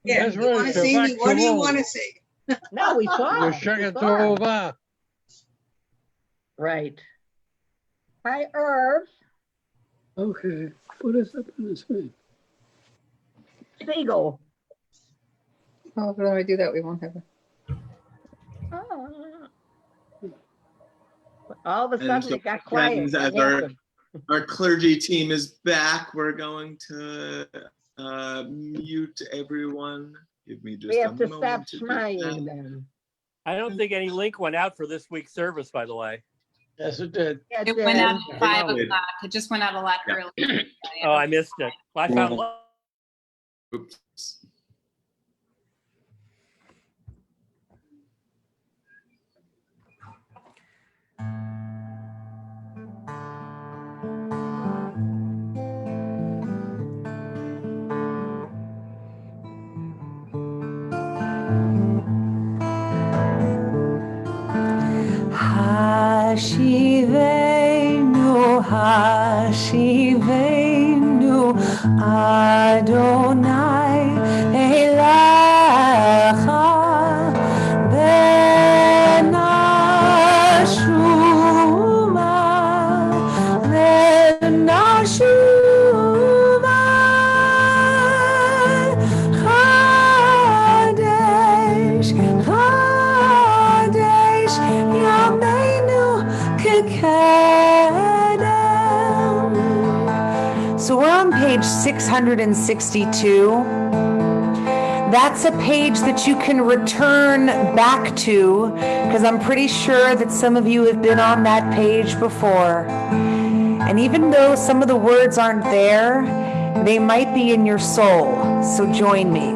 Yeah, That's you right, want to see me? Shabbat What do you Shalom. want to see? No, we saw. Yeshaya we saw. Tova. Right. Hi, Irv. Okay, what is up on the screen? Beagle. Oh, if I do that, we won't have a. All of a And sudden so it got quiet. friends, What as happened? our clergy team is back, we're going to mute everyone. Give me just We have a to stop moment to do smiling that. then. I don't think any link went out for this week's service, by the way. Yes, it did. Yeah, It went out did. at 5 It- o'clock. It just went out a lot Yeah. earlier. Oh, I missed it. Well, I found Oops. Hashivenu, Hashivenu, Adonai Elecha, Ben Ashuva, Ben Ashuva, Chadesh, Chadesh, Yameinu Kekedem. So we're on page 662. That's a page that you can return back to, because I'm pretty sure that some of you have been on that page before. And even though some of the words aren't there, they might be in your soul. So join me.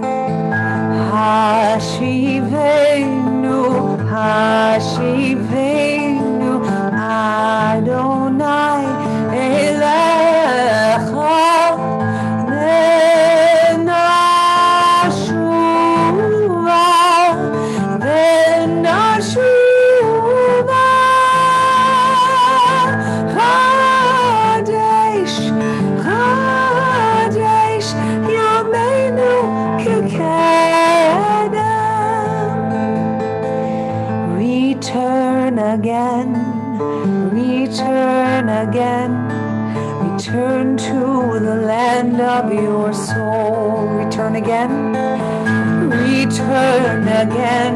Hashivenu, Hashivenu, Adonai Elecha, Ben Ashuva, Ben Ashuva, Chadesh, Chadesh, Yameinu Kekedem. Return again, return again, return to the land of your soul. Return again, return again,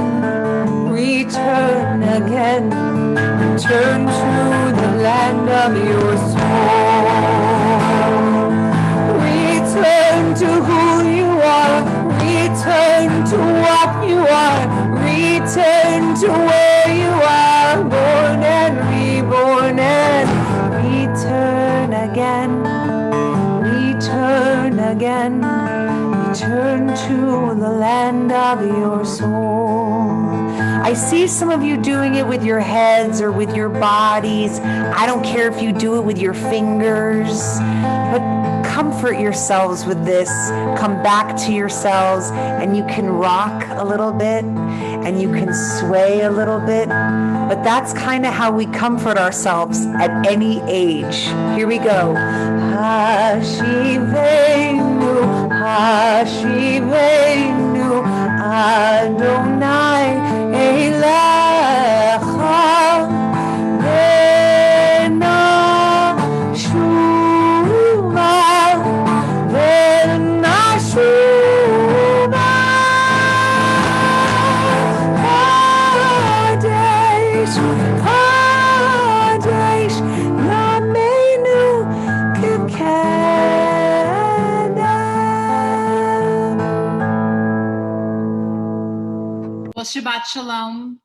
return again, return to the land of your soul. Return to who you are, return to what you are, return to where you are, born and reborn, and return again, return again, return to the land of your soul. I see some of you doing it with your heads or with your bodies. I don't care if you do it with your fingers, but comfort yourselves with this. Come back to yourselves, and you can rock a little bit and you can sway a little bit. But that's kind of how we comfort ourselves at any age. Here we go. Hashivenu, Hashivenu, Adonai Elecha, Ben Ashuva, Ben Ashuva, Kadesh, Kadesh, Yameinu Kekedem. Well, Shabbat Shalom.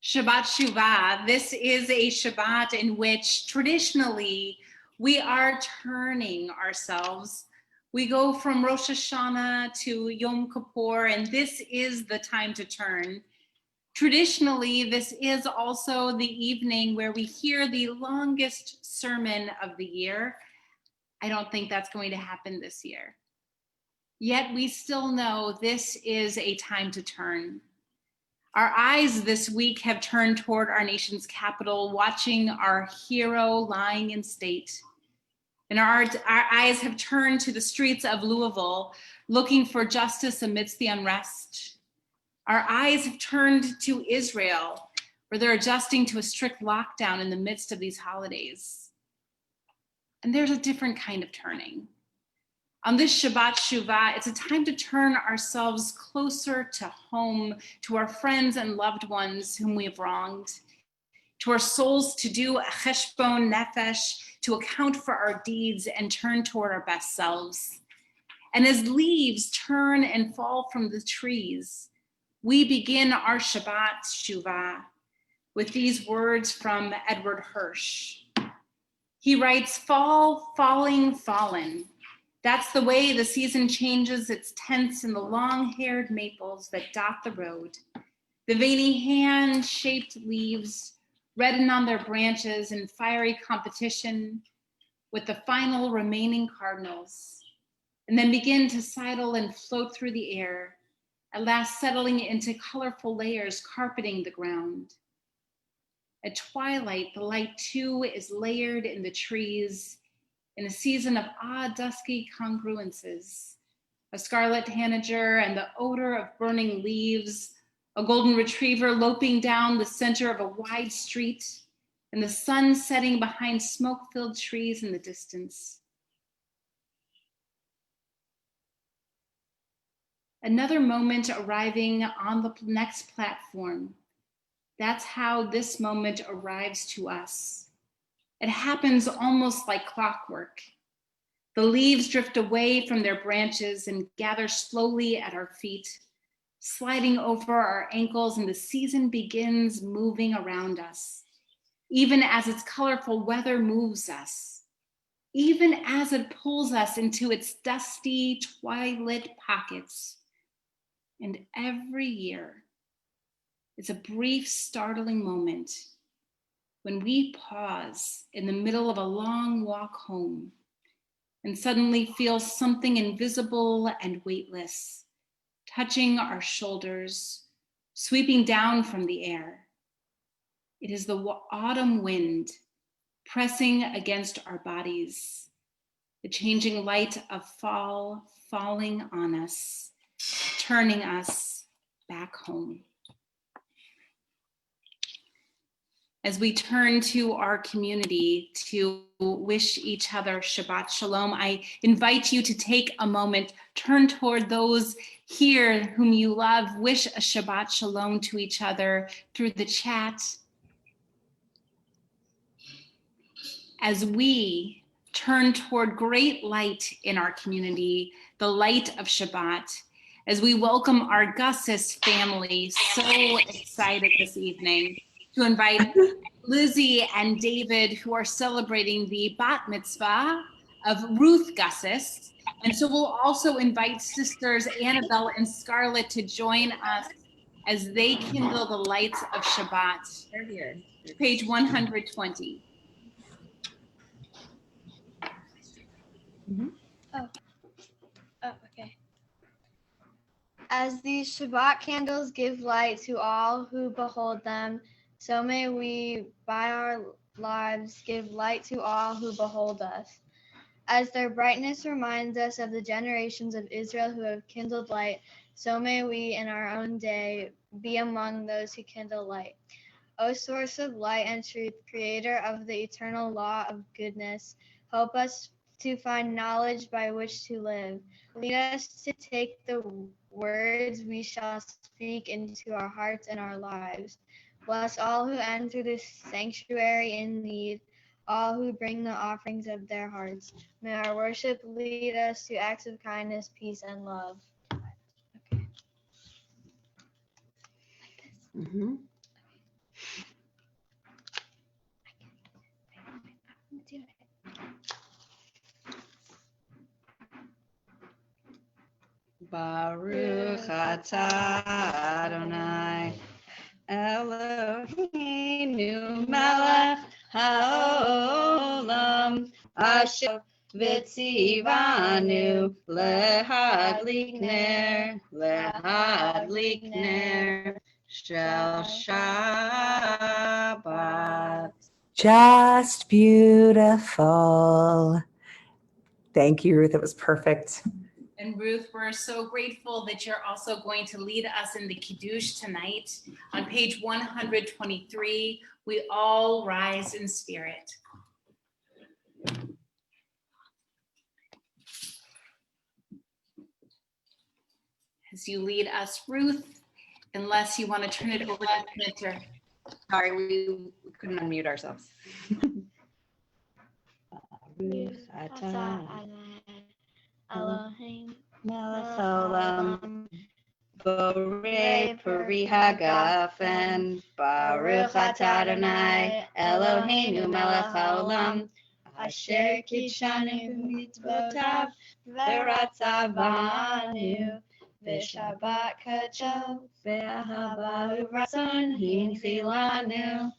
Shabbat Shuvah. This is a Shabbat in which traditionally we are turning ourselves. We go from Rosh Hashanah to Yom Kippur, and this is the time to turn. Traditionally, this is also the evening where we hear the longest sermon of the year. I don't think that's going to happen this year. Yet we still know this is a time to turn. Our eyes this week have turned toward our nation's capital, watching our hero lying in state. And our eyes have turned to the streets of Louisville, looking for justice amidst the unrest. Our eyes have turned to Israel, where they're adjusting to a strict lockdown in the midst of these holidays. And there's a different kind of turning. On this Shabbat Shuvah, it's a time to turn ourselves closer to home, to our friends and loved ones whom we have wronged, to our souls to do a cheshbon nefesh, to account for our deeds and turn toward our best selves. And as leaves turn and fall from the trees, we begin our Shabbat Shuvah with these words from Edward Hirsch. He writes, fall, falling, fallen. That's the way the season changes its tints in the long-haired maples that dot the road. The veiny hand-shaped leaves redden on their branches in fiery competition with the final remaining cardinals, and then begin to sidle and float through the air, at last settling into colorful layers carpeting the ground. At twilight, the light too is layered in the trees in a season of odd dusky congruences, a scarlet tanager and the odor of burning leaves, a golden retriever loping down the center of a wide street, and the sun setting behind smoke-filled trees in the distance. Another moment arriving on the next platform. That's how this moment arrives to us. It happens almost like clockwork. The leaves drift away from their branches and gather slowly at our feet, sliding over our ankles, and the season begins moving around us, even as its colorful weather moves us, even as it pulls us into its dusty twilight pockets. And every year is a brief, startling moment when we pause in the middle of a long walk home and suddenly feel something invisible and weightless touching our shoulders, sweeping down from the air. It is the autumn wind pressing against our bodies, the changing light of fall falling on us, turning us back home. As we turn to our community to wish each other Shabbat Shalom, I invite you to take a moment, turn toward those here whom you love, wish a Shabbat Shalom to each other through the chat. As we turn toward great light in our community, the light of Shabbat, as we welcome our Gussis family, so excited this evening to invite Lizzie and David, who are celebrating the bat mitzvah of Ruth Gussis. And so we'll also invite sisters Annabelle and Scarlett to join us as they kindle the lights of Shabbat. They're here. Page 120. Oh, okay. As these Shabbat candles give light to all who behold them, so may we, by our lives, give light to all who behold us. As their brightness reminds us of the generations of Israel who have kindled light, so may we, in our own day, be among those who kindle light. O source of light and truth, creator of the eternal law of goodness, help us to find knowledge by which to live. Lead us to take the words we shall speak into our hearts and our lives. Bless all who enter this sanctuary in need, all who bring the offerings of their hearts. May our worship lead us to acts of kindness, peace, and love. Okay. Mm-hmm. Do it. Baruch atah Adonai Eloheinu melech haolam asher v'tzivanu lehadlik ner shel Shabbat. Just beautiful, Thank you, Ruth. It was perfect. And Ruth, we're so grateful that you're also going to lead us in the Kiddush tonight. On page 123, we all rise in spirit. As you lead us, Ruth, unless you want to turn it over to Spencer. Sorry, we couldn't unmute ourselves. Baruch atah Elohim melech haolam, borei peri hagafen, Baruch atah Adonai Eloheinu melech haolam, asher kidshanu mitzvotav v'ratzah banu, v'shabbat kadosh v'ahava uvratzon hinchilanu,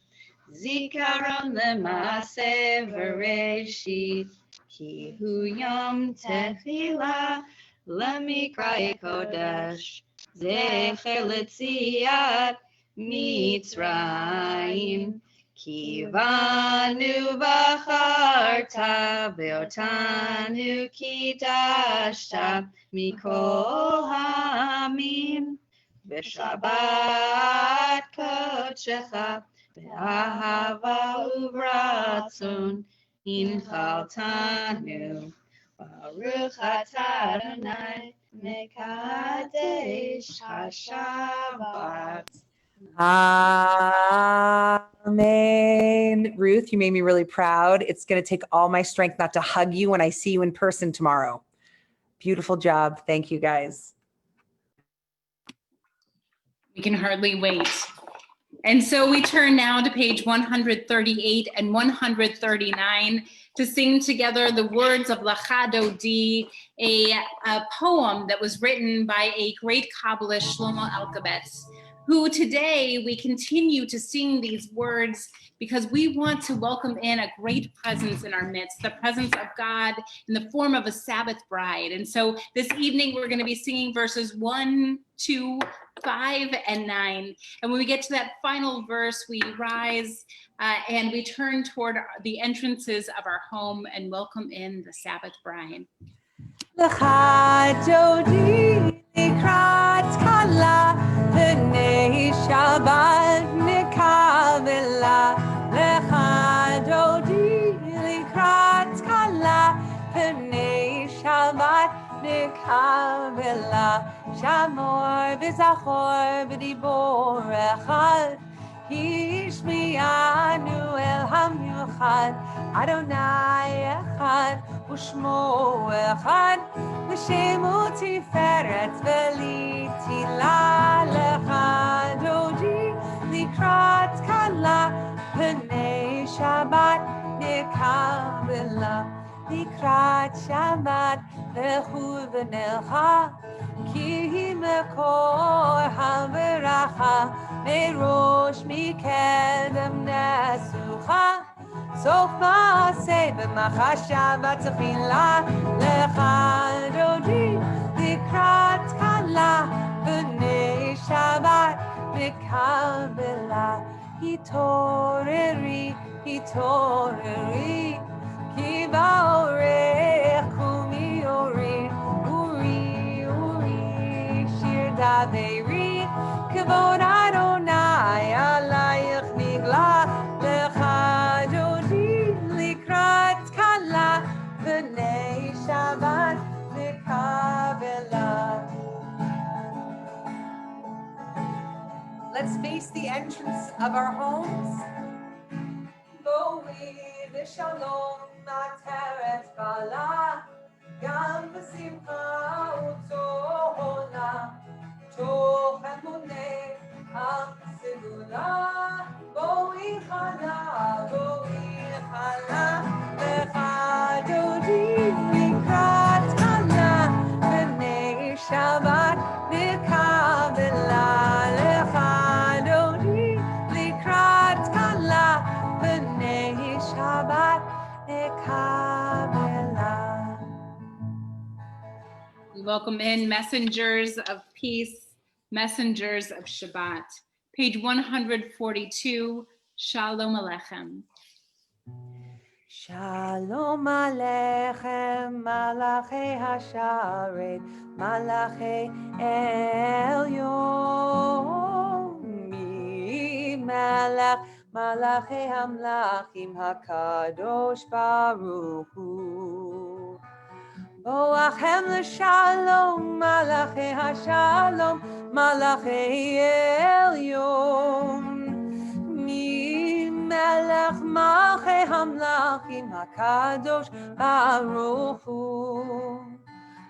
zikaron lema'aseh v'reshit, ki hu yom tefillah lemikra kodesh, zecher letziat Mitzrayim, ki banu bacharta ve'otanu kidashta mikol ha'amim, v'shabbat kodeshecha Be'ahava uvratzon inchaltanu, Baruch atah Adonai mekadesh hashabbat. Amen. Ruth, you made me really proud. It's going to take all my strength not to hug you when I see you in person tomorrow. Beautiful job. Thank you, guys. We can hardly wait. And so we turn now to page 138 and 139 to sing together the words of Lecha Dodi, a poem that was written by a great Kabbalist, Shlomo Alkabetz, who today we continue to sing these words because we want to welcome in a great presence in our midst, the presence of God in the form of a Sabbath bride. And so this evening we're going to be singing verses 1, 2, 5, and 9. And when we get to that final verse, we rise and we turn toward the entrances of our home and welcome in the Sabbath bride. Lecha Dodi likrat kala, pnei Shabbat nikavela. Lecha Dodi likrat kala, pnei Shabbat nikavela. Shamor v'zachor v'dibor echad, Hishmianu el hamiuchad, Adonai echad, Ushmo echad, V'shemu tiferet v'litila. Lecha Dodi likrat kala, Pnei Shabbat nikavela. Likrat Shabbat v'chu v'nelcha, Ki mekor haveracha, merosh mikedem nesucha, sof maaseh b'machasha v'tefila. Lecha Dodi likrat kala, b'nei Shabbat mikavela. Hitoreri, hitoreri, ki ba'orech kumi ori, Daveri, Kavod Adonai, Alayich Nigla. Lecha Dodi likrat kala, B'nei Shabbat nikavela. Let's face the entrance of our homes. Boi v'shalom materet bala, Gam v'simcha u'tohona, Toch emunei ha'segula. Boi chala, Lecha Dodi likrat kala, B'nei Shabbat nikavela. Lecha Dodi likrat kala, B'nei Shabbat nikavela. We welcome in messengers of peace, messengers of Shabbat. Page 142, Shalom Aleichem. Shalom Aleichem, Malachei Hasharet, Malachei Elyon, Mi Melech, Malachei Hamlachim, Hakadosh Baruch Hu. Boachem l'shalom, Malachei Hashalom, Malachei Elyon. Mi melech malchei hamlachim hakadosh baruch hu.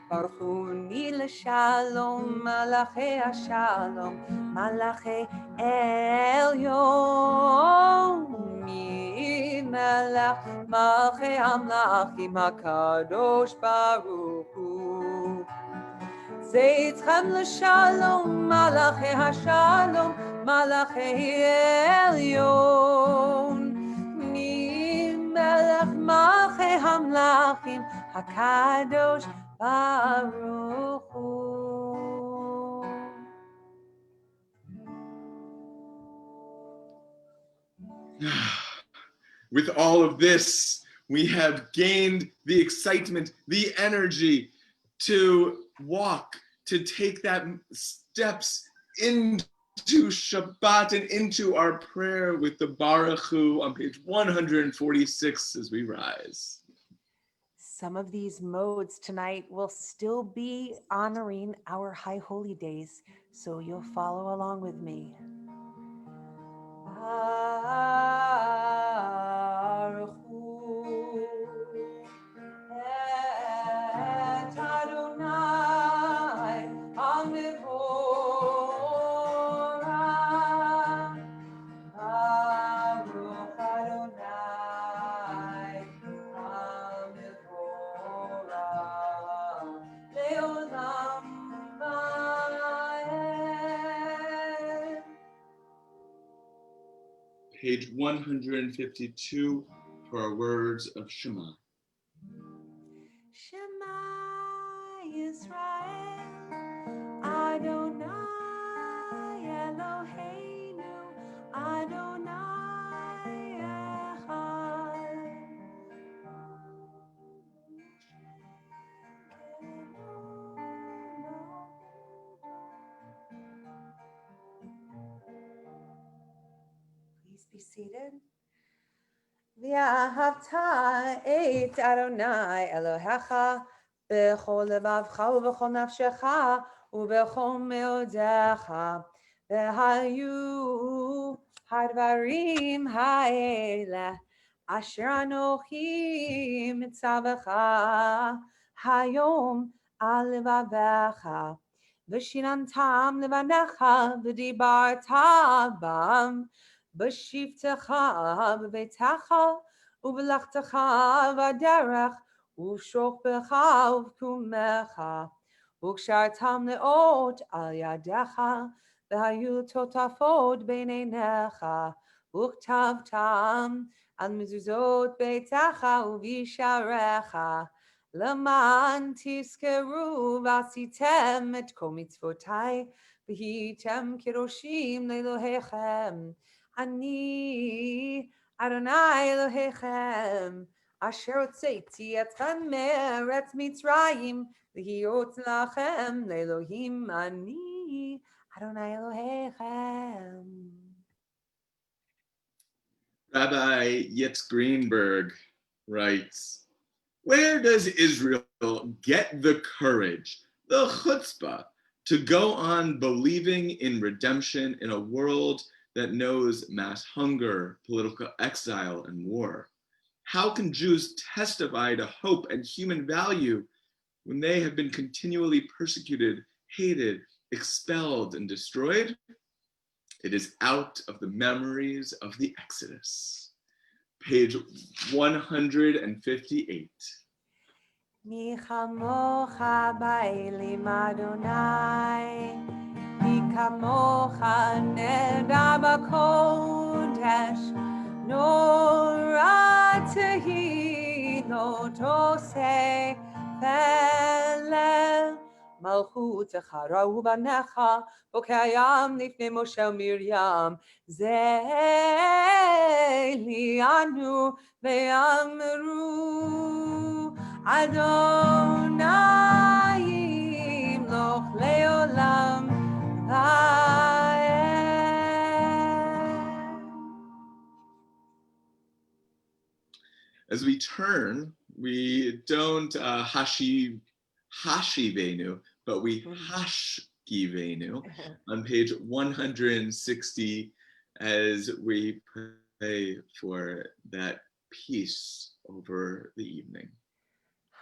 Baruch hu ni l'shalom, Malachei Hashalom, Malachei Elyon. Mi melech malchei hamlachim hakadosh baruch hu. Zeitchem l'shalom, Malachei Hashalom, Malachei Elyon. Mi melech malchei hamlachim hakadosh baruch hu. With all of this, we have gained the excitement, the energy to walk, to take that steps into Shabbat and into our prayer with the Baruch Hu on page 146 as we rise. Some of these modes tonight will still be honoring our high holy days, so you'll follow along with me. Baruch Hu et Adonai HaMevorach. Baruch Adonai HaMevorach leolam va'ed. Page 152 for our words of Shema. Shema Yisrael, Adonai Eloheinu, Adonai Echad. Please be seated. V'ahavta et Adonai Elohecha b'chol levavcha u'b'chol nafshecha u'b'chol meodecha v'hayu hadvarim ha'eleh asher anochi mitzavecha hayom al levavecha v'shinantam levanecha v'dibarta bam B'shivtecha b'beitecha u'b'lechtecha v'derech u'shokbecha u'v'kumecha u'kshartam le'ot al yadecha v'hayu totafot b'neinecha u'ktavtam al mezuzot beitecha u'visharecha leman tizkeru v'asitem et kol mitzvotai v'hitem kedoshim le'Elohechem. Ani Adonai Elohechem asher hotzeiti etchem me'eretz Mitzrayim v'hiyot lachem le'Elohim ani Adonai Elohechem. Rabbi Yitz Greenberg writes, where does Israel get the courage, the chutzpah, to go on believing in redemption in a world that knows mass hunger, political exile, and war? How can Jews testify to hope and human value when they have been continually persecuted, hated, expelled, and destroyed? It is out of the memories of the Exodus. Page 158. Mi chamocha ba'elim Adonai, mi kamocha neda b'kodesh, nora tehi lo tosei felel מלכותך ראו בניך, בוקי הים לפני משה ומרים, זה לי ענו ואמרו, אדוני ימלוך לעולם ועד. As we turn, we don't hashivenu, but we hashkivenu on page 160 as we pray for that peace over the evening.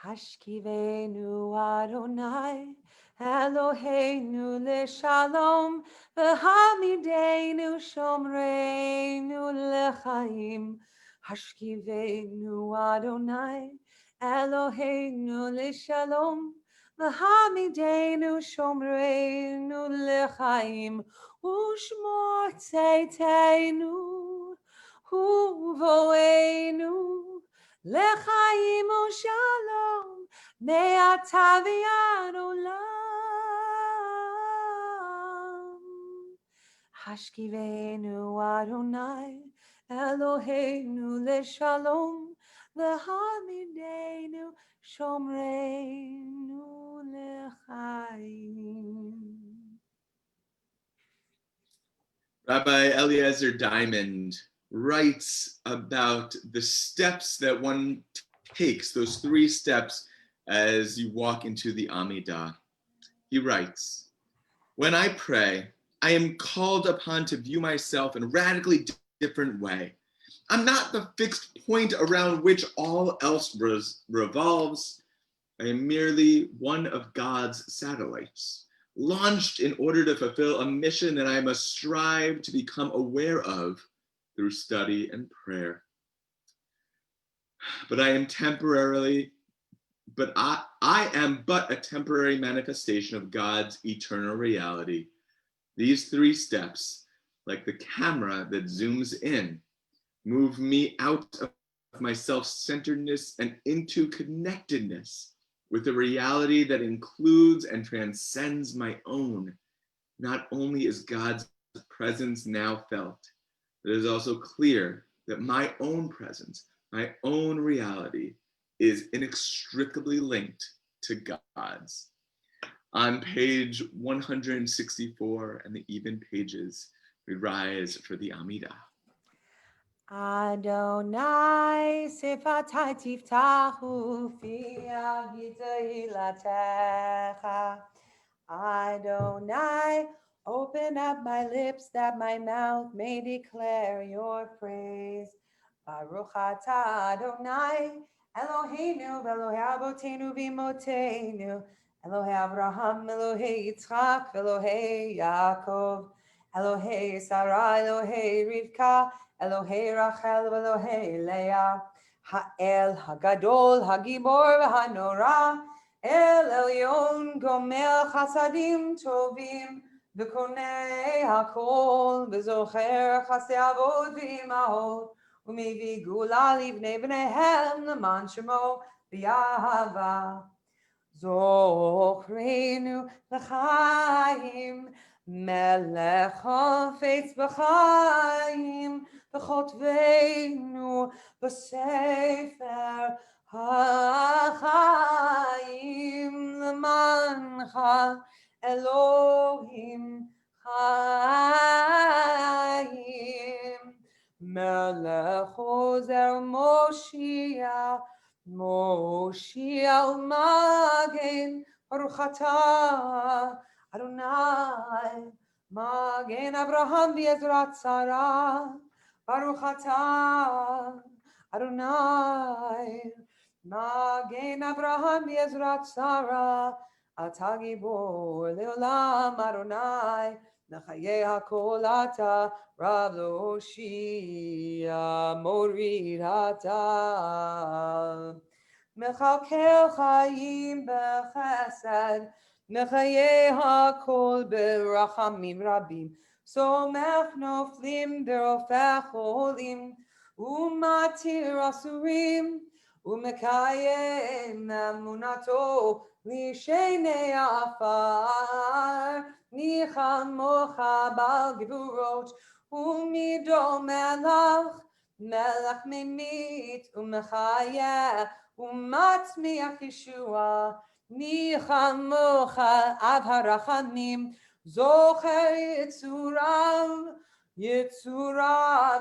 Hashkivenu Adonai, Eloheinu leshalom, v'hamidenu shomreinu lechaim. Hashkivenu Adonai, Eloheinu leshalom, v'hamidenu shomreinu lechaim. Ushmor tzeitenu, uvoenu, לחיים ושלום, מעתה ועד עולם. השכיבנו אדוני, אלוהינו לשלום, והעמידנו שומרנו לחיים. Rabbi Eliezer Diamond writes about the steps that one takes, those 3 steps as you walk into the Amidah. He writes, when I pray, I am called upon to view myself in a radically different way. I'm not the fixed point around which all else revolves. I am merely one of God's satellites, launched in order to fulfill a mission that I must strive to become aware of through study and prayer. But I am but a temporary manifestation of God's eternal reality. These 3 steps, like the camera that zooms in, move me out of my self-centeredness and into connectedness with a reality that includes and transcends my own. Not only is God's presence now felt, it is also clear that my own presence, my own reality is inextricably linked to God's. On page 164 and the even pages, we rise for the Amidah. Adonai sefatai tiftahu fi tehillatcha. Adonai, open up my lips that my mouth may declare your praise. Baruch atah Adonai, Eloheinu v'Elohei Avotenu v'Imotenu, Elohei Avraham, Elohei Yitzchak, Elohei Yaakov, Elohei Sarah, Elohei Rivka, Elohei Rachel, Elohei Leah, Ha'el Hagadol, Hagibor v'Hanora, El Elyon Gomel Chasadim Tovim, V'konei Hakol, V'zocher Chasei Avot v'Imahot, U'mevi Gula Livnei Bneihem L'man Shemo B'Yahava. Zochreinu L'chaim, Melech Hafetz B'chaim, V'chotveinu B'sefer HaChaim, L'mancha Elohim Chaim. Melech Ozer Moshiach, Moshiach Magen, Baruch atah Adonai, Magen Abraham v'Ezrat Sarah, Baruch atah Adonai, Magen Abraham v'Ezrat Sarah, Atah Gibor leolam Adonai, Nachayeh hakol atah, Rav Loshia Morid atah. Mechalkel chayim b'chesed, Mechayeh hakol b'rachamim rabim, Somech noflim b'rofech olim, Umatir asurim, Umekayem emunato לשני עפר, ניחמוך בעל גבורות, ומידו מלך ממית ומחיה, ומצמיח ישועה, ניחמוך אב הרחמים, זוכר יצוריו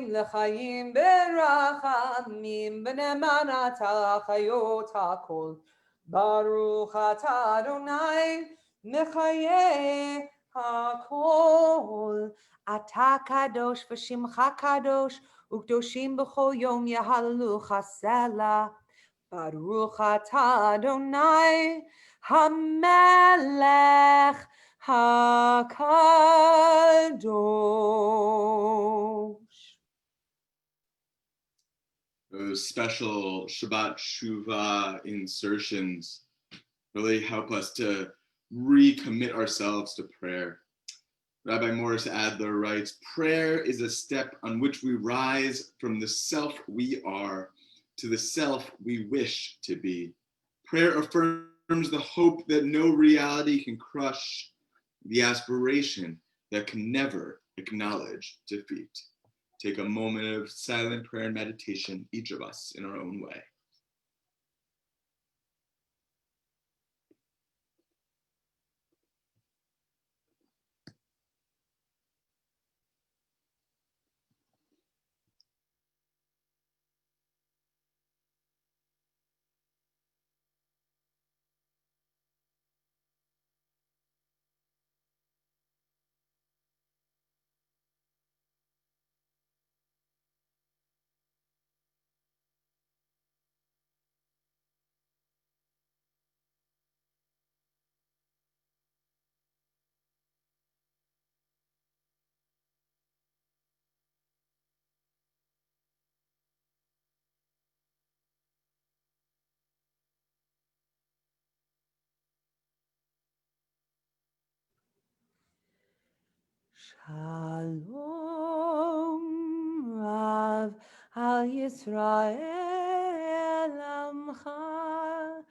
לחיים ברחמים, בנאמנת החיות הכל. ברוך אתה אדוני מחיי הכל. אתה קדוש ושמך קדוש, וקדושים בכל יום יהללוך סלה. ברוך אתה אדוני המלך הקדוש. Those special Shabbat Shuvah insertions really help us to recommit ourselves to prayer. Rabbi Morris Adler writes, prayer is a step on which we rise from the self we are to the self we wish to be. Prayer affirms the hope that no reality can crush, the aspiration that can never acknowledge defeat. Take a moment of silent prayer and meditation, each of us in our own way. Shalom Rav al Yisrael Amcha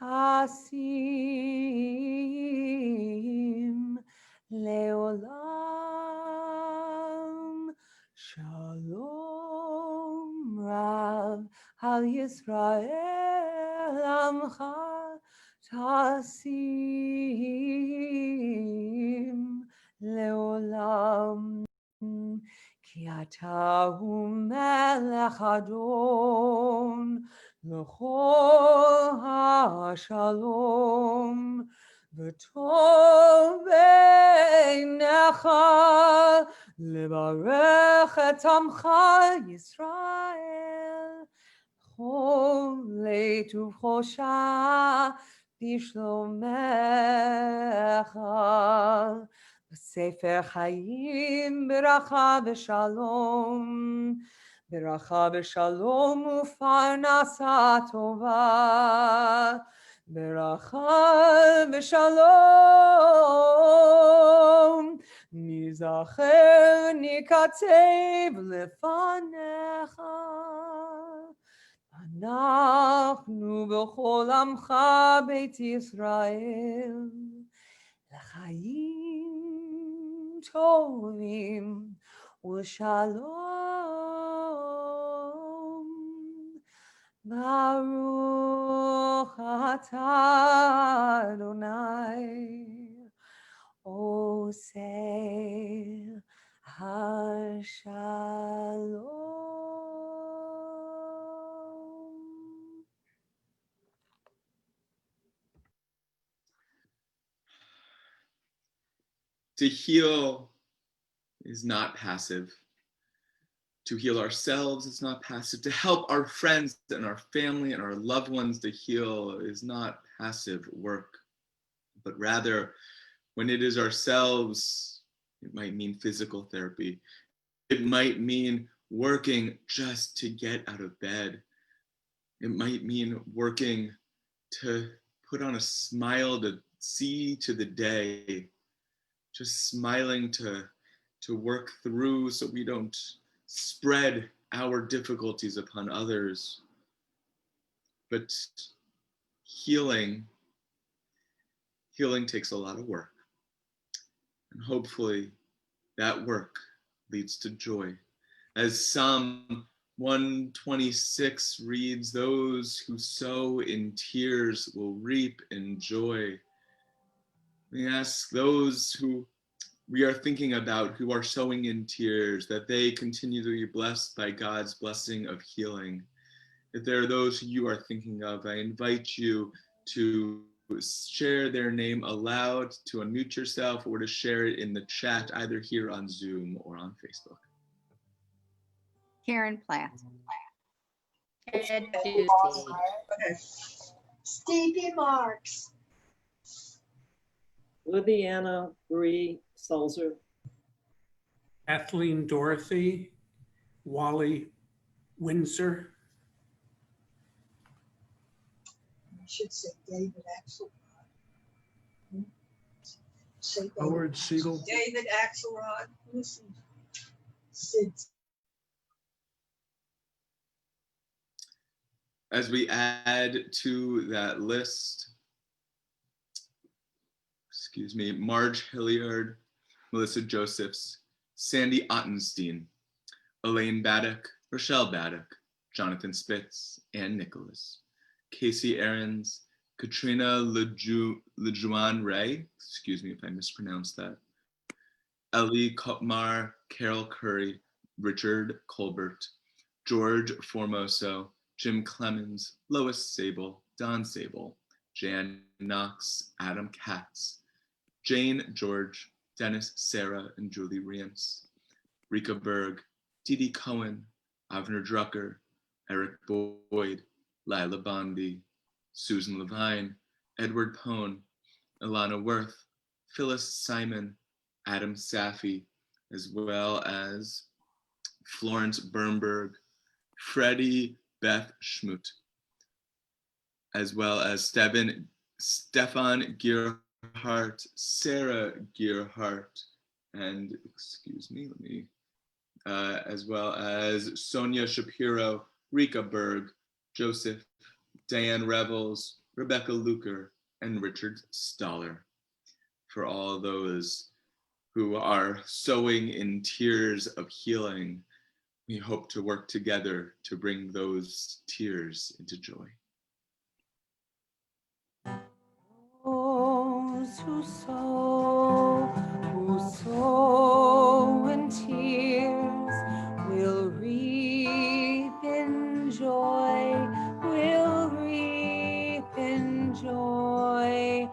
Tasim Leolam. Shalom Rav al Yisrael Amcha Tasim לעולם. כי אתה הוא מלך אדון לכל השלום, וטוב בעיניך לברך את עמך ישראל, בכל עת ובכל שעה בשלומך. בספר חיים ברכה ושלום, ברכה ושלום ופרנסה טובה, ברכה ושלום נזכר נקצב לפניך. אנחנו בכל עמך בית ישראל לחיים טובים ושלום. ברוך אתה אדוני עושה השלום. To heal is not passive. To heal ourselves is not passive. To help our friends and our family and our loved ones to heal is not passive work. But rather, when it is ourselves, it might mean physical therapy. It might mean working just to get out of bed. It might mean working to put on a smile to see to the day. Just smiling to work through so we don't spread our difficulties upon others, but healing takes a lot of work. And hopefully that work leads to joy. As Psalm 126 reads, those who sow in tears will reap in joy. We ask those who we are thinking about who are sowing in tears, that they continue to be blessed by God's blessing of healing. If there are those who you are thinking of, I invite you to share their name aloud, to unmute yourself, or to share it in the chat, either here on Zoom or on Facebook. Karen Platt. Ed Ducey. Stevie Marks. Libbiana Bree Sulzer. Kathleen Dorothy, Wally Windsor. You should say David Axelrod. Say David. Howard Siegel. David Axelrod. Listen. Sid. As we add to that list, Marge Hilliard, Melissa Josephs, Sandy Ottenstein, Elaine Baddock, Rochelle Baddock, Jonathan Spitz, Ann Nicholas, Casey Ahrens, Katrina Lejuan Ray, excuse me if I mispronounced that, Ellie Kopmar, Carol Curry, Richard Colbert, George Formoso, Jim Clemens, Lois Sable, Don Sable, Jan Knox, Adam Katz, Jane George, Dennis Sarah and Julie Riens, Rika Berg, Dee Cohen, Avner Drucker, Eric Boyd, Lila Bondi, Susan Levine, Edward Pone, Ilana Worth, Phyllis Simon, Adam Safi, as well as Florence Bernberg, Freddie Beth Schmut, as well as Stefan Gearhart, Sarah Gearhart, and as well as Sonia Shapiro, Rika Berg, Joseph, Diane Revels, Rebecca Luker, and Richard Stoller. For all those who are sowing in tears of healing, we hope to work together to bring those tears into joy. Those who sow in tears will reap in joy, will reap in joy.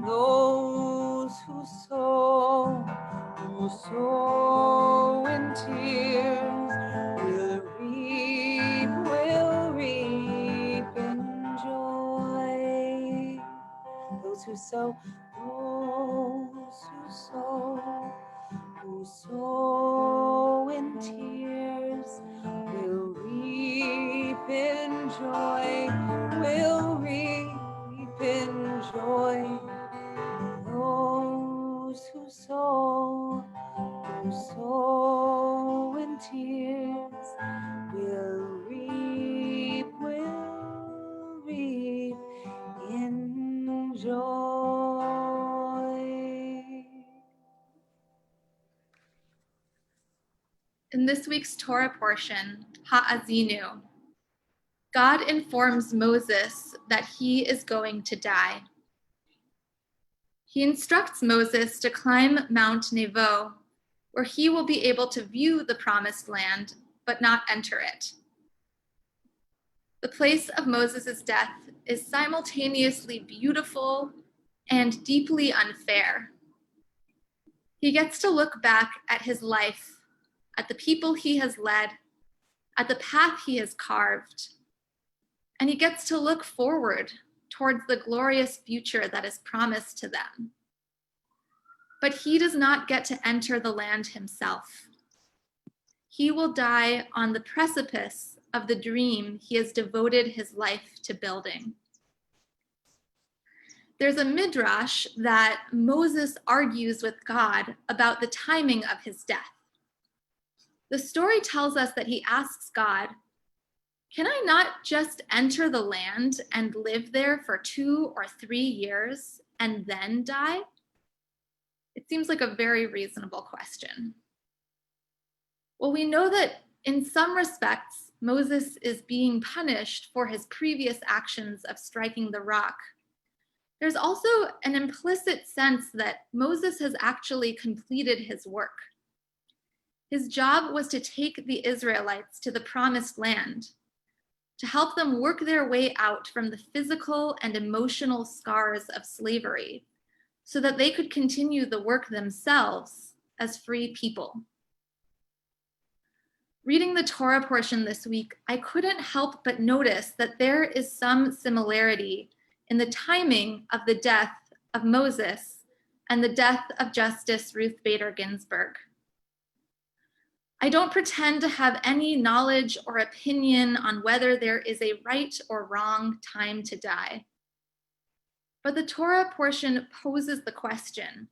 Those who sow in tears will reap in joy. Those who sow in tears will reap in joy, will reap in joy. Those who sow in tears will reap in joy. In this week's Torah portion, Ha'azinu, God informs Moses that he is going to die. He instructs Moses to climb Mount Nebo, where he will be able to view the promised land, but not enter it. The place of Moses' death is simultaneously beautiful and deeply unfair. He gets to look back at his life, at the people he has led, at the path he has carved, and he gets to look forward towards the glorious future that is promised to them. But he does not get to enter the land himself. He will die on the precipice of the dream he has devoted his life to building. There's a midrash that Moses argues with God about the timing of his death. The story tells us that he asks God, Can I not just enter the land and live there for 2 or 3 years and then die? It seems like a very reasonable question. Well, we know that in some respects, Moses is being punished for his previous actions of striking the rock. There's also an implicit sense that Moses has actually completed his work. His job was to take the Israelites to the promised land, to help them work their way out from the physical and emotional scars of slavery, so that they could continue the work themselves as free people. Reading the Torah portion this week, I couldn't help but notice that there is some similarity in the timing of the death of Moses and the death of Justice Ruth Bader Ginsburg. I don't pretend to have any knowledge or opinion on whether there is a right or wrong time to die. But the Torah portion poses the question,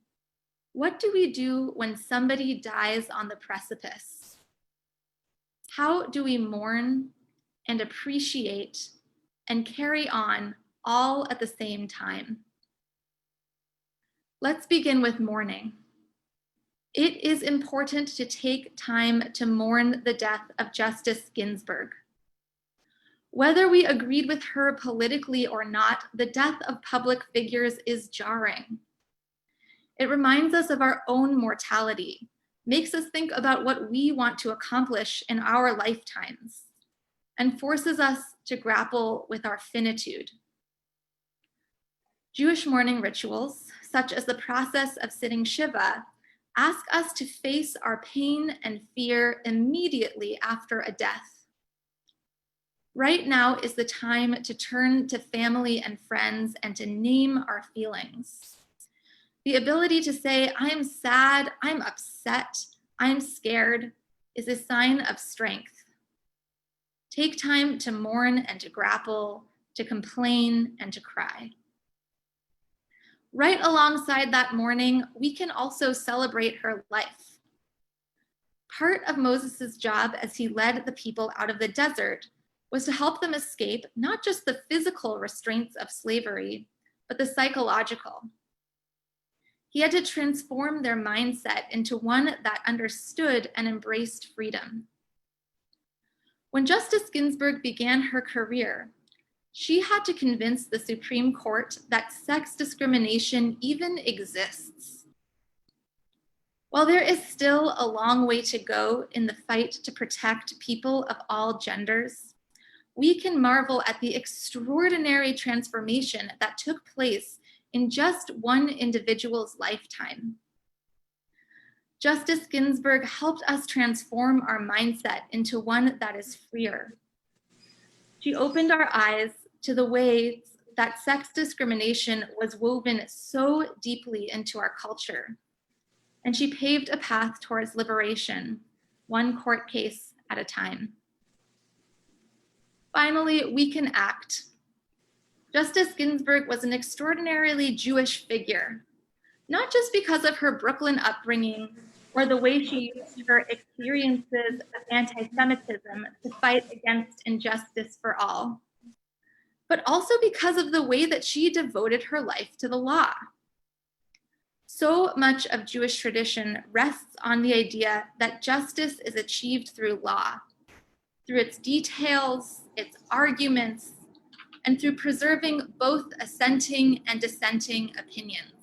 what do we do when somebody dies on the precipice? How do we mourn and appreciate and carry on all at the same time? Let's begin with mourning. It is important to take time to mourn the death of Justice Ginsburg. Whether we agreed with her politically or not, the death of public figures is jarring. It reminds us of our own mortality, makes us think about what we want to accomplish in our lifetimes, and forces us to grapple with our finitude. Jewish mourning rituals, such as the process of sitting Shiva, ask us to face our pain and fear immediately after a death. Right now is the time to turn to family and friends and to name our feelings. The ability to say, I'm sad, I'm upset, I'm scared, is a sign of strength. Take time to mourn and to grapple, to complain and to cry. Right alongside that mourning, we can also celebrate her life. Part of Moses' job as he led the people out of the desert was to help them escape not just the physical restraints of slavery, but the psychological. He had to transform their mindset into one that understood and embraced freedom. When Justice Ginsburg began her career, she had to convince the Supreme Court that sex discrimination even exists. While there is still a long way to go in the fight to protect people of all genders, we can marvel at the extraordinary transformation that took place in just one individual's lifetime. Justice Ginsburg helped us transform our mindset into one that is freer. She opened our eyes to the ways that sex discrimination was woven so deeply into our culture, and she paved a path towards liberation, one court case at a time. Finally, we can act. Justice Ginsburg was an extraordinarily Jewish figure, not just because of her Brooklyn upbringing or the way she used her experiences of anti-Semitism to fight against injustice for all, but also because of the way that she devoted her life to the law. So much of Jewish tradition rests on the idea that justice is achieved through law, through its details, its arguments, and through preserving both assenting and dissenting opinions.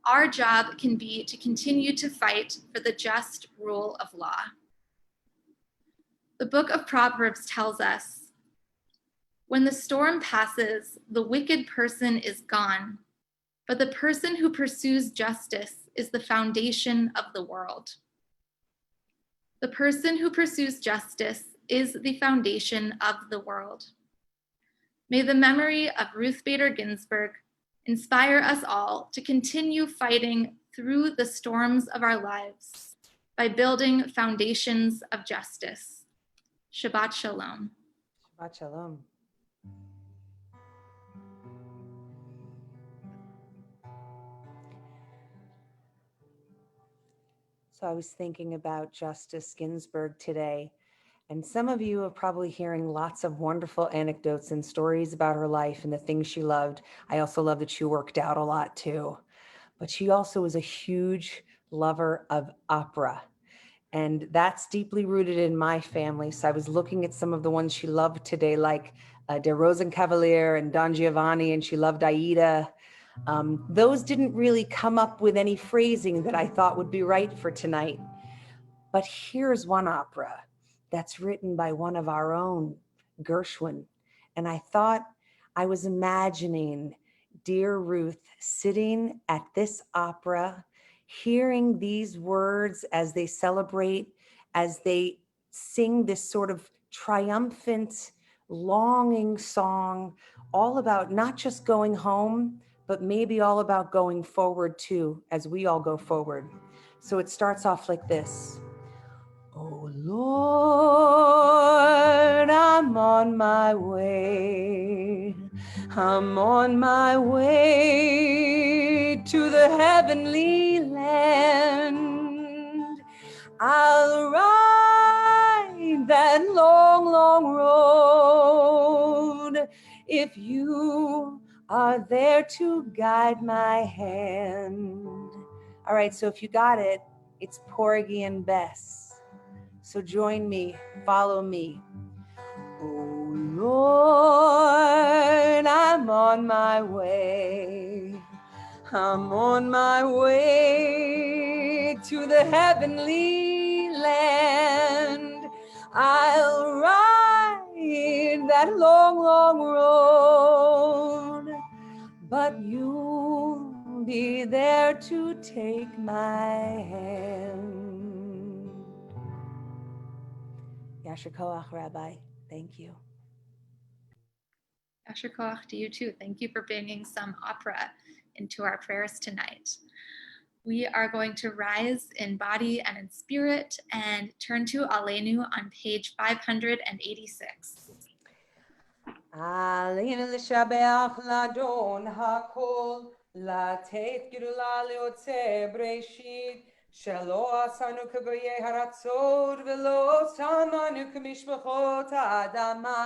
Our job can be to continue to fight for the just rule of law. The book of Proverbs tells us, when the storm passes, the wicked person is gone, but the person who pursues justice is the foundation of the world. The person who pursues justice is the foundation of the world. May the memory of Ruth Bader Ginsburg inspire us all to continue fighting through the storms of our lives by building foundations of justice. Shabbat Shalom. Shabbat Shalom. So I was thinking about Justice Ginsburg today And some of you are probably hearing lots of wonderful anecdotes and stories about her life and the things she loved. I also love that she worked out a lot too. But she also was a huge lover of opera. And that's deeply rooted in my family. So I was looking at some of the ones she loved today, like De Rosenkavalier and Don Giovanni, and she loved Aida. Those didn't really come up with any phrasing that I thought would be right for tonight. But here's one opera that's written by one of our own, Gershwin. And I thought I was imagining dear Ruth sitting at this opera, hearing these words as they celebrate, as they sing this sort of triumphant, longing song, all about not just going home, but maybe all about going forward too, as we all go forward. So it starts off like this. Oh Lord, I'm on my way. I'm on my way to the heavenly land. I'll ride that long, long road if you are there to guide my hand. All right, so if you got it, it's Porgy and Bess. So join me, follow me. Oh Lord, I'm on my way. I'm on my way to the heavenly land. I'll ride that long, long road, but you'll be there to take my hand. Yasher Koach, Rabbi. Thank you. Asher Koach to you too. Thank you for bringing some opera into our prayers tonight. We are going to rise in body and in spirit and turn to Aleinu on page 586. Aleinu l'shabeach ladon hakol, latet gedula leotze breshit, shelo asanu k'goyei haratzot, velo samanu k'mishpachot ha'adama,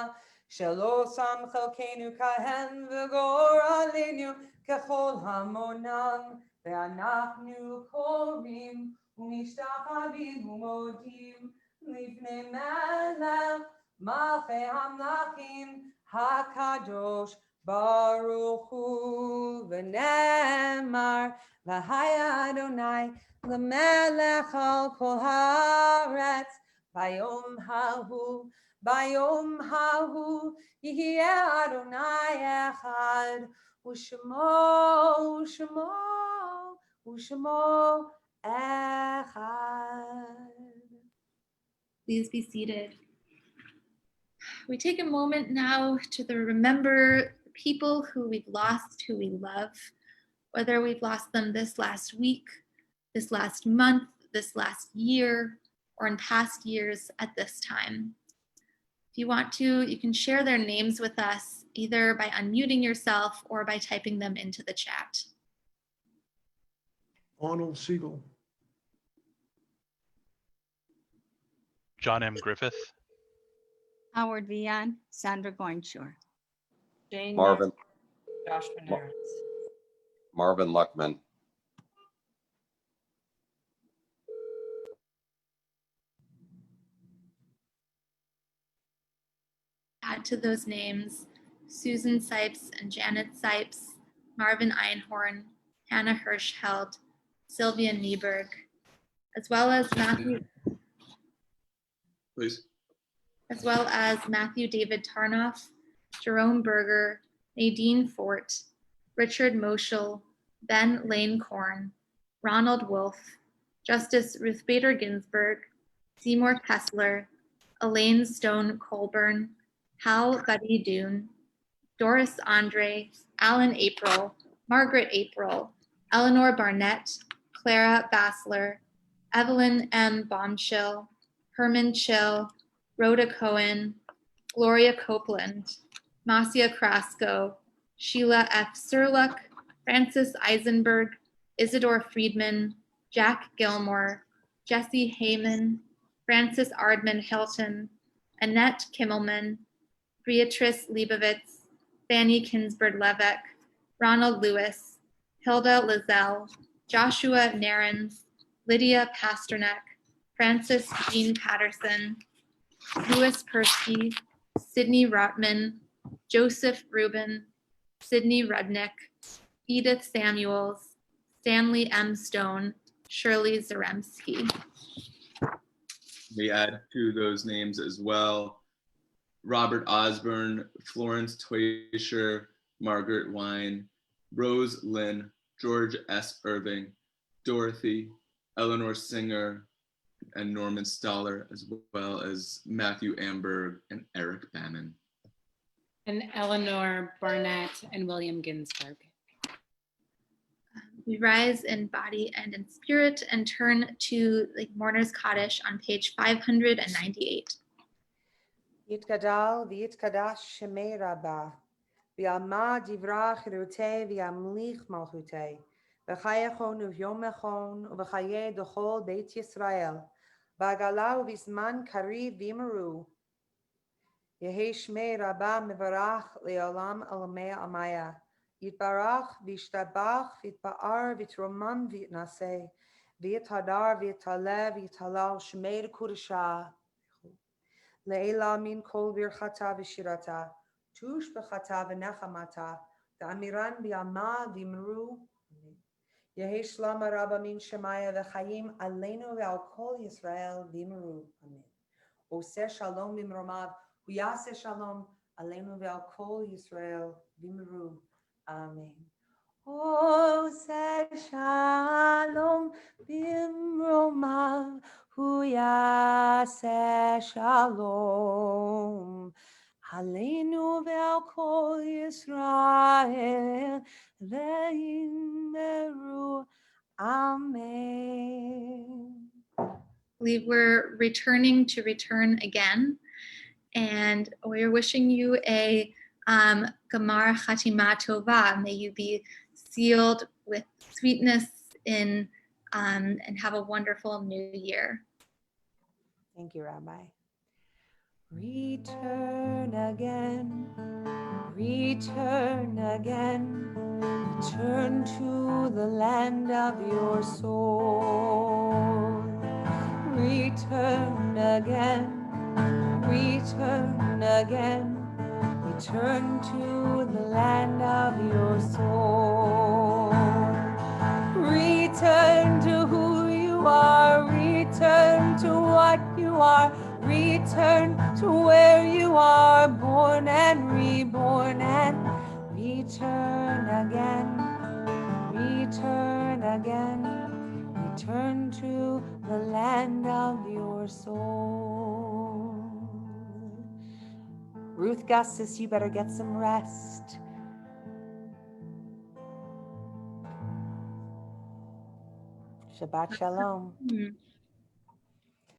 shelo sam chelkenu kahen v'gor aleinu kechol hamonam, ve'anachnu korim u'mishtachavim u'modim lifnei melech malchei hamlachim HaKadosh Baruch Hu v'nemar v'haya Adonai l'melech al kol haaretz bayom hahu yihye Adonai echad u'shemo echad. Please be seated. We take a moment now to remember people who we've lost, who we love, whether we've lost them this last week, this last month, this last year, or in past years at this time. If you want to, you can share their names with us, either by unmuting yourself or by typing them into the chat. Arnold Siegel. John M. Griffith. Howard Vian, Sandra Goinshore. Jane Marvin. Josh Benares. Marvin Luckman. Add to those names Susan Sipes and Janet Sipes, Marvin Einhorn, Hannah Hirschheld, Sylvia Nieberg, as well as Matthew. Please. As well as Matthew David Tarnoff, Jerome Berger, Nadine Fort, Richard Moschel, Ben Lane Korn, Ronald Wolf, Justice Ruth Bader Ginsburg, Seymour Kessler, Elaine Stone Colburn, Hal Buddy Dune, Doris Andre, Alan April, Margaret April, Eleanor Barnett, Clara Bassler, Evelyn M. Bombshill, Herman Chill, Rhoda Cohen, Gloria Copeland, Marcia Krasko, Sheila F. Serluck, Francis Eisenberg, Isidore Friedman, Jack Gilmore, Jesse Heyman, Francis Ardman Hilton, Annette Kimmelman, Beatrice Leibovitz, Fanny Kinsberg-Levick, Ronald Lewis, Hilda Lizelle, Joshua Narens, Lydia Pasternak, Francis Jean Patterson, Louis Persky, Sydney Rotman, Joseph Rubin, Sydney Rudnick, Edith Samuels, Stanley M. Stone, Shirley Zaremski. We add to those names as well: Robert Osborne, Florence Toisher, Margaret Wine, Rose Lynn, George S. Irving, Dorothy, Eleanor Singer, and Norman Stoller, as well as Matthew Amberg and Eric Bannon. And Eleanor Barnett and William Ginsburg. We rise in body and in spirit and turn to the Mourner's Kaddish on page 598. Yitgadal v'yitkadash shemei rabah, v'yalma divrach chirutei v'yamlich malchutei, v'chayachon uvyomechon uv'chaye d'chol beit Yisrael, v'agala uv'zman kariv v'yimaru. Yehi shmei rabah mevarach le'olam alamei amaya, yitbarach v'yishtabach v'yitba'ar v'yitromam v'yitnaseh, v'yithadar v'yitalev v'yitalal shmei d'kudashah. Leila min kol birchata v'shirata, tush b'chata v'nechamata, da'amiran b'yama v'imru. Yehi shlama rabba min shemaya v'chayim aleinu v'al kol Yisrael v'imru. Amen. Oseh shalom v'imromav, uyaseh shalom aleinu v'al kol Yisrael v'imru. Amen. Oseh shalom v'imromav, Huyaseh shalom aleinu ve'al kol Yisrael ve'yimeru. Amen. We're returning to return again, and we're wishing you a Gamar Chatima Tova. May you be sealed with sweetness in and have a wonderful new year. Thank you, Rabbi. Return again, return again, return to the land of your soul. Return again, return again, return to the land of your soul. Return to who you are, return to what you are, return to where you are, born and reborn, and return again, return again, return to the land of your soul. Ruth Gustus, you better get some rest. Shabbat Shalom.